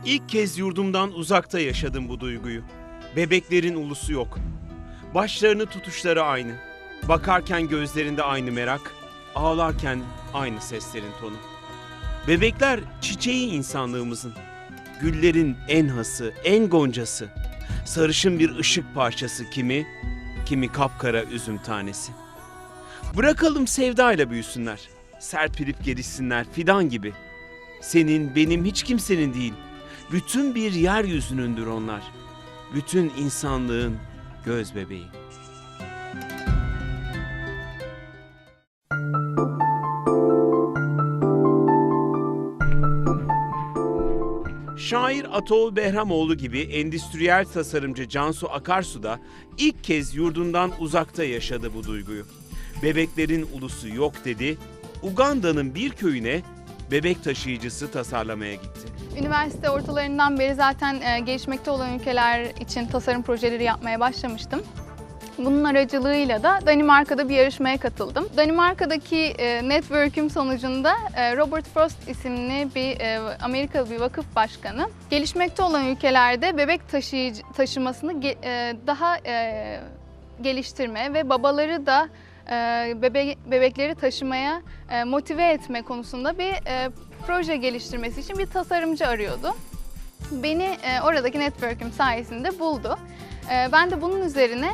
İlk kez yurdumdan uzakta yaşadım bu duyguyu. Bebeklerin ulusu yok. Başlarını tutuşları aynı. Bakarken gözlerinde aynı merak, ağlarken aynı seslerin tonu. Bebekler çiçeği insanlığımızın. Güllerin en hası, en goncası. Sarışın bir ışık parçası kimi, kimi kapkara üzüm tanesi. Bırakalım sevdayla büyüsünler. Serpilip gelişsinler fidan gibi. Senin, benim, hiç kimsenin değil. Bütün bir yeryüzünündür onlar. Bütün insanlığın göz bebeği. Şair Ataol Behramoğlu gibi endüstriyel tasarımcı Cansu Akarsu da ilk kez yurdundan uzakta yaşadı bu duyguyu. Bebeklerin ulusu yok dedi, Uganda'nın bir köyüne bebek taşıyıcısı tasarlamaya gitti. Üniversite ortalarından beri zaten gelişmekte olan ülkeler için tasarım projeleri yapmaya başlamıştım. Bunun aracılığıyla da Danimarka'da bir yarışmaya katıldım. Danimarka'daki network'üm sonucunda Robert Frost isimli bir Amerikalı bir vakıf başkanı gelişmekte olan ülkelerde bebek taşımasını daha geliştirme ve babaları da bebekleri taşımaya motive etme konusunda bir proje geliştirmesi için bir tasarımcı arıyordu. Beni oradaki network'üm sayesinde buldu. Ben de bunun üzerine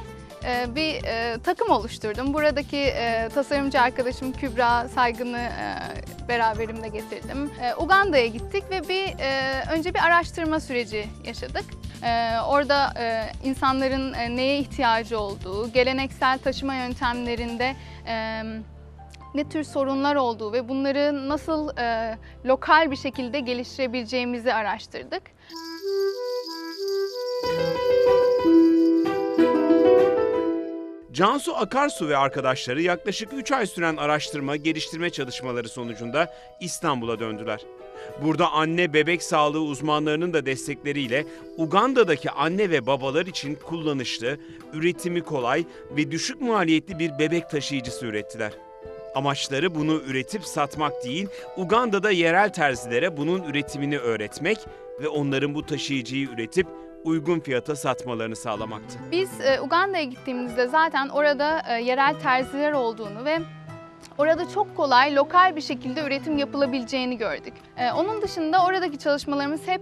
bir takım oluşturdum. Buradaki tasarımcı arkadaşım Kübra Saygın'ı beraberimde getirdim. Uganda'ya gittik ve önce bir araştırma süreci yaşadık. Orada insanların neye ihtiyacı olduğu, geleneksel taşıma yöntemlerinde ne tür sorunlar olduğu ve bunları nasıl lokal bir şekilde geliştirebileceğimizi araştırdık. Cansu Akarsu ve arkadaşları yaklaşık 3 ay süren araştırma, geliştirme çalışmaları sonucunda İstanbul'a döndüler. Burada anne bebek sağlığı uzmanlarının da destekleriyle Uganda'daki anne ve babalar için kullanışlı, üretimi kolay ve düşük maliyetli bir bebek taşıyıcısı ürettiler. Amaçları bunu üretip satmak değil, Uganda'da yerel terzilere bunun üretimini öğretmek ve onların bu taşıyıcıyı üretip uygun fiyata satmalarını sağlamaktı. Biz Uganda'ya gittiğimizde zaten orada yerel terziler olduğunu ve orada çok kolay, lokal bir şekilde üretim yapılabileceğini gördük. Onun dışında oradaki çalışmalarımız hep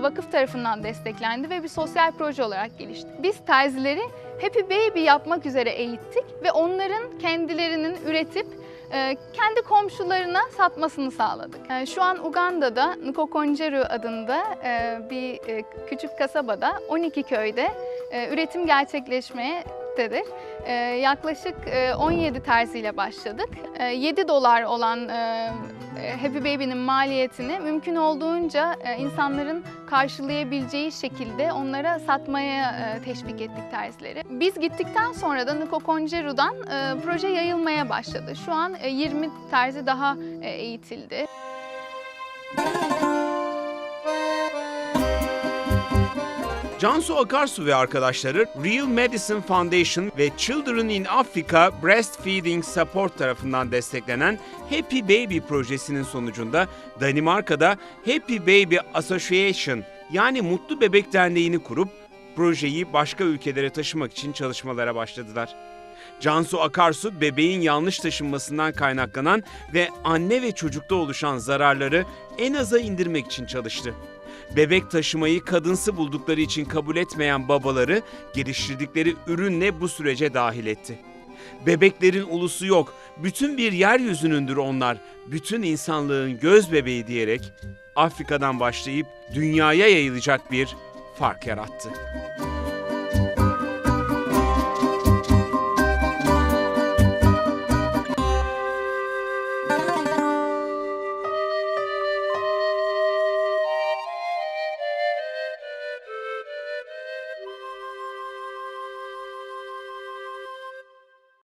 vakıf tarafından desteklendi ve bir sosyal proje olarak gelişti. Biz terzileri Happy Baby yapmak üzere eğittik ve onların kendilerinin üretip kendi komşularına satmasını sağladık. Şu an Uganda'da Nkokonjeru adında bir küçük kasabada 12 köyde üretim gerçekleşmektedir. Yaklaşık 17 terziyle başladık. $7 olan Happy Baby'nin maliyetini mümkün olduğunca insanların karşılayabileceği şekilde onlara satmaya teşvik ettik terzileri. Biz gittikten sonra da Nkokonjeru'dan proje yayılmaya başladı. Şu an 20 terzi daha eğitildi. Cansu Akarsu ve arkadaşları Real Medicine Foundation ve Children in Africa Breastfeeding Support tarafından desteklenen Happy Baby projesinin sonucunda Danimarka'da Happy Baby Association yani Mutlu Bebek Derneği'ni kurup projeyi başka ülkelere taşımak için çalışmalara başladılar. Cansu Akarsu bebeğin yanlış taşınmasından kaynaklanan ve anne ve çocukta oluşan zararları en aza indirmek için çalıştı. Bebek taşımayı kadınsı buldukları için kabul etmeyen babaları geliştirdikleri ürünle bu sürece dahil etti. Bebeklerin ulusu yok, bütün bir yeryüzünündür onlar, bütün insanlığın göz bebeği diyerek Afrika'dan başlayıp dünyaya yayılacak bir fark yarattı.